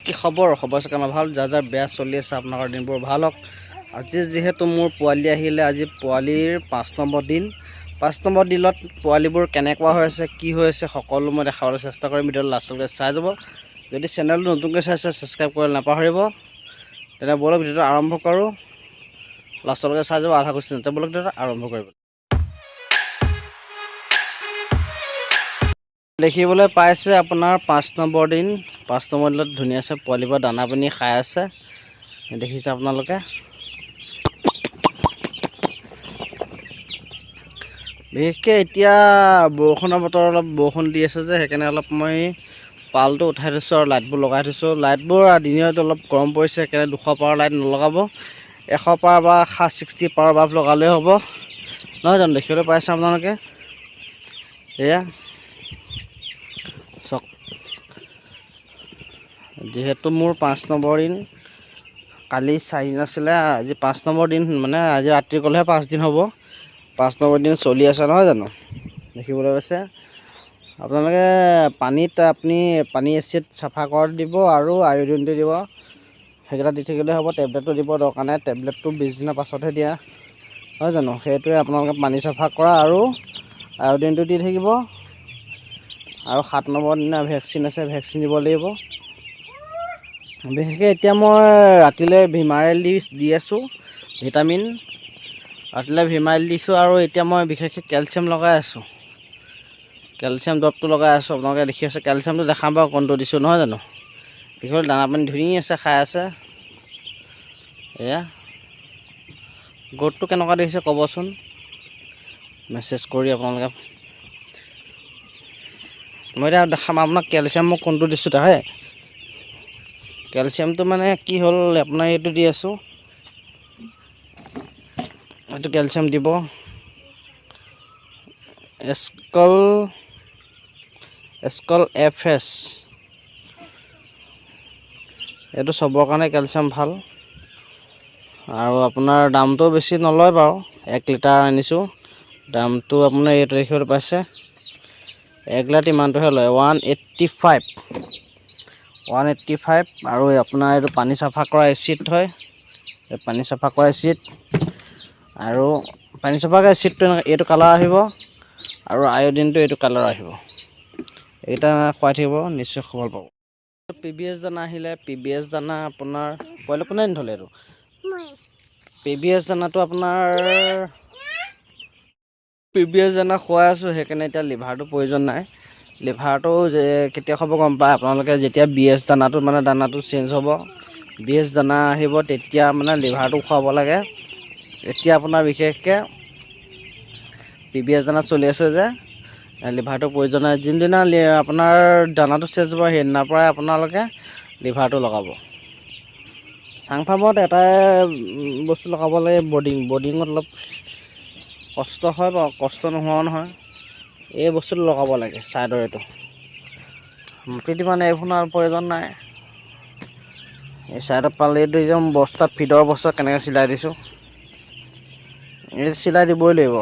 কি খবৰ চাগে ভাল যাৰ যাৰ বেয়া চলি আছে আপোনালোকৰ দিনবোৰ ভাল হওক। আজি যিহেতু মোৰ পোৱালি আহিলে, আজি পোৱালিৰ 5 নম্বৰ দিন। 5 নম্বৰ দিনত পোৱালিবোৰ কেনেকুৱা হৈ আছে, কি হৈ আছে, সকলো মই দেখাবলৈ চেষ্টা কৰিম। ভিডিঅ'টো লাষ্টলৈকে চাই যাব। যদি চেনেলটো নতুনকৈ চাইছে ছাবস্ক্ৰাইব কৰিবলৈ নাপাহৰিব। তেনে বলক ভিডিঅ'টো আৰম্ভ কৰোঁ। লাষ্টলৈকে চাই যাব, আশা কৰিছোঁ। তেনে বলক ভিডিঅ'টো আৰম্ভ কৰিব। দেখিবলৈ পাইছে আপোনাৰ 5 নম্বৰ দিন। 5 নম্বৰ দিনত ধুনীয়াছে পোৱালিবোৰ দানা পানী খাই আছে, দেখিছে আপোনালোকে। বিশেষকৈ এতিয়া বৰষুণৰ বতৰ, অলপ বৰষুণ দি আছে যে, সেইকাৰণে অলপ মই পালটো উঠাই থৈছোঁ আৰু লাইটবোৰ লগাই থৈছোঁ। লাইটবোৰ দিনত অলপ গৰম পৰিছে, সেইকাৰণে 200 পাৱাৰ লাইট নলগাব। 100 পাৱাৰ বা 60 পাৱাৰ বাল্ব লগালেই হ'ব, নহয় জানো? দেখিবলৈ পাইছে আপোনালোকে। এয়া চাওক, যিহেতু মোৰ 5 নম্বৰ দিন, কালি 4 দিন আছিলে, আজি 5 নম্বৰ দিন, মানে আজি ৰাতি ক'লেহে 5 দিন হ'ব। 5 নম্বৰ দিন চলি আছে, নহয় জানো? দেখিবলৈ পাইছে আপোনালোকে। আপুনি পানী এচিড চাফা কৰাত দিব আৰু আয়ডিনটো দিব, সেইকেইটা দি থাকিলে হ'ব। টেবলেটটো দিব দৰকাৰ নাই, টেবলেটটো 20 দিনৰ পাছতহে দিয়া, নহয় জানো? সেইটোৱে আপোনালোকে পানী চাফা কৰা আৰু আয়ডিনটো দি থাকিব। আৰু 7 নম্বৰ দিনা ভেকচিন আছে, ভেকচিন দিব লাগিব। বিশেষকৈ এতিয়া মই ৰাতিলৈ ভিমাৰেল দি আছোঁ, ভিটামিন। ৰাতিলৈ ভিমাৰেল দিছোঁ আৰু এতিয়া মই বিশেষকৈ কেলচিয়াম লগাই আছোঁ। কেলচিয়াম দৰৱটো লগাই আছোঁ, আপোনালোকে দেখি আছে। কেলচিয়ামটো দেখাম বাৰু কোনটো দিছোঁ, নহয় জানো? দেখিবলৈ দানা পানী ধুনীয়া আছে, খাই আছে। এয়া গ্ৰ'থটো কেনেকুৱা দেখিছে ক'বচোন, মেছেজ কৰি আপোনালোকে। মই এতিয়া দেখাম আপোনাক কেলচিয়াম মই কোনটো দিছোঁ তাহে। কেলচিয়ামটো মানে কি হ'ল, আপোনাৰ এইটো দি আছোঁ, এইটো কেলচিয়াম দিব। এস্কল FS, এইটো চবৰ কাৰণে কেলচিয়াম ভাল। আৰু আপোনাৰ দামটো বেছি নলয় বাৰু, 1 লিটাৰ আনিছোঁ। দামটো আপোনাৰ এইটো দেখিবলৈ পাইছে, 1 লিটাৰ ইমানটোহে লয়, 185। আৰু আপোনাৰ এইটো পানী চাফা কৰা এচিড হয়, পানী চাফা কৰা এচিড। আৰু পানী চাফা কৰা এচিডটো এইটো কালাৰ আহিব, আৰু আয়ডিনটো এইটো কালাৰ আহিব। এইকেইটা খুৱাই থাকিব, নিশ্চয় সবল পাব। PBS দানা আহিলে, PBS দানা আপোনাৰ পোৱালি কোনে আনি থ'লে এইটো? PBS দানাটো আপোনাৰ PBS দানা খুৱাই আছোঁ, সেইকাৰণে এতিয়া লিভাৰটো প্ৰয়োজন নাই। লিভাৰটো কেতিয়া খাব গম পায় আপোনালোকে, যেতিয়া BS দানাটো মানে দানাটো চেঞ্জ হ'ব, BS দানা আহিব, তেতিয়া মানে লিভাৰটো খুৱাব লাগে। এতিয়া আপোনাৰ বিশেষকৈ PBS দানা চলি আছে যে, লিভাৰটো প্ৰয়োজন নাই। যোনদিনা আপোনাৰ দানাটো চেঞ্জ হ'ব, সেইদিনাৰ পৰাই আপোনালোকে লিভাৰটো লগাব। চাং ফাৰ্মত এটাই বস্তু লগাব লাগে, বৰ্ডিঙত অলপ কষ্ট হয় বাৰু, কষ্ট নোহোৱাও নহয়। এই বস্তুটো লগাব লাগে, ছাইডৰ এইটো। মাটিত ইমান এৰখনৰ প্ৰয়োজন নাই। এই ছাইডত পালে এইটো একদম বস্তা, ফিডৰ বস্তা কেনেকৈ চিলাই দিছোঁ, এই চিলাই দিবই লাগিব,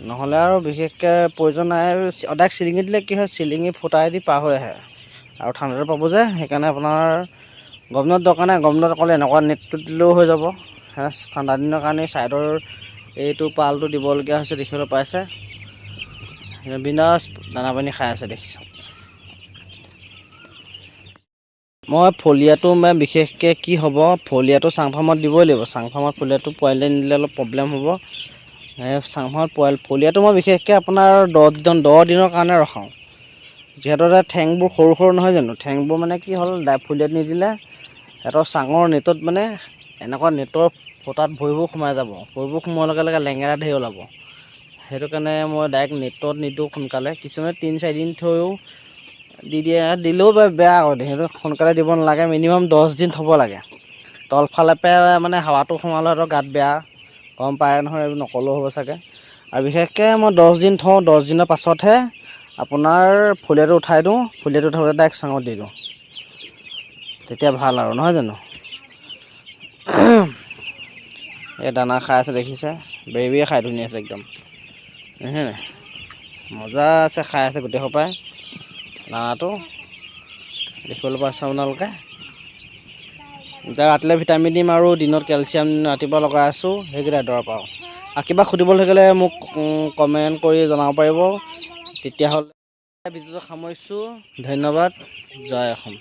নহ'লে আৰু বিশেষকৈ প্ৰয়োজন নাই। সদায় চিলিঙি দিলে কি হয়, চিলিঙি ফুটাই দি পাৰ হৈ আহে, আৰু ঠাণ্ডাটো পাব যে, সেইকাৰণে আপোনাৰ গৰম দিনত দৰকাৰ নাই। গৰম দিনত অকল এনেকুৱা নেটটো দিলেও হৈ যাব। ঠাণ্ডা দিনৰ কাৰণে ছাইডৰ এইটো পালটো দিবলগীয়া হৈছে, দেখিবলৈ পাইছে। বিন্দাছ দানা পানী খাই আছে, দেখিছোঁ। মই ফলিয়াটো বিশেষকৈ কি হ'ব, ফলিয়াটো চাং ফাৰ্মত দিবই লাগিব। চাং ফাৰ্মত ফলিয়াটো পোৱালি নিদিলে অলপ প্ৰব্লেম হ'ব। চাং ফাৰ্মত ফলিয়াটো মই বিশেষকৈ আপোনাৰ 10 দিনৰ কাৰণে ৰখাওঁ। যিহেতু ঠেংবোৰ সৰু সৰু নহয় জানো, ঠেংবোৰ মানে কি হ'ল, ফলিয়াত নিদিলে সিহঁতৰ চাঙৰ নেটত মানে এনেকুৱা নেটৰ ফুটাত ভৰিবোৰ সোমাই যাব। ভৰিবোৰ সোমোৱাৰ লগে লগে লেঙেৰা ধেৰ ওলাব। সেইটো কাৰণে মই ডাইৰেক্ট নেটত নিদিওঁ সোনকালে। কিছুমানে 3-4 দিন থৈও দি দিয়ে, দিলেও বেয়া আকৌ। সেইটো সোনকালে দিব নালাগে, মিনিমাম 10 দিন থ'ব লাগে। তলফালে মানে হাৱাটো সোমালে সিহঁতৰ গাত বেয়া, গম পায় নহয়, এইবোৰ নকলেও হ'ব চাগে। আৰু বিশেষকৈ মই 10 দিন থওঁ, 10 দিনৰ পাছতহে আপোনাৰ ফলিয়াটো উঠাই দিওঁ। ফলিয়াটো উঠাই ডাইৰেক্ট চাঙত দি দিওঁ, তেতিয়া ভাল আৰু, নহয় জানো? এই দানা খাই আছে, দেখিছে? বেৰিয়ে খাই ধুনীয়া আছে একদম, দেখিছে নাই? মজা আছে, খাই আছে গোটেই সোপাই দানাটো। দেখিবলৈ পাইছে আপোনালোকে। এতিয়া ৰাতিলৈ ভিটামিন দিম আৰু দিনত কেলচিয়াম ৰাতিপুৱা লগাই আছোঁ, সেইকেইটা দৰৱ আৰু কিবা সুধিবলৈ থাকিলে মোক কমেণ্ট কৰি জনাব পাৰিব। তেতিয়াহ'লে ভিডিঅ'টো সামৰিছোঁ। ধন্যবাদ। জয় অসম।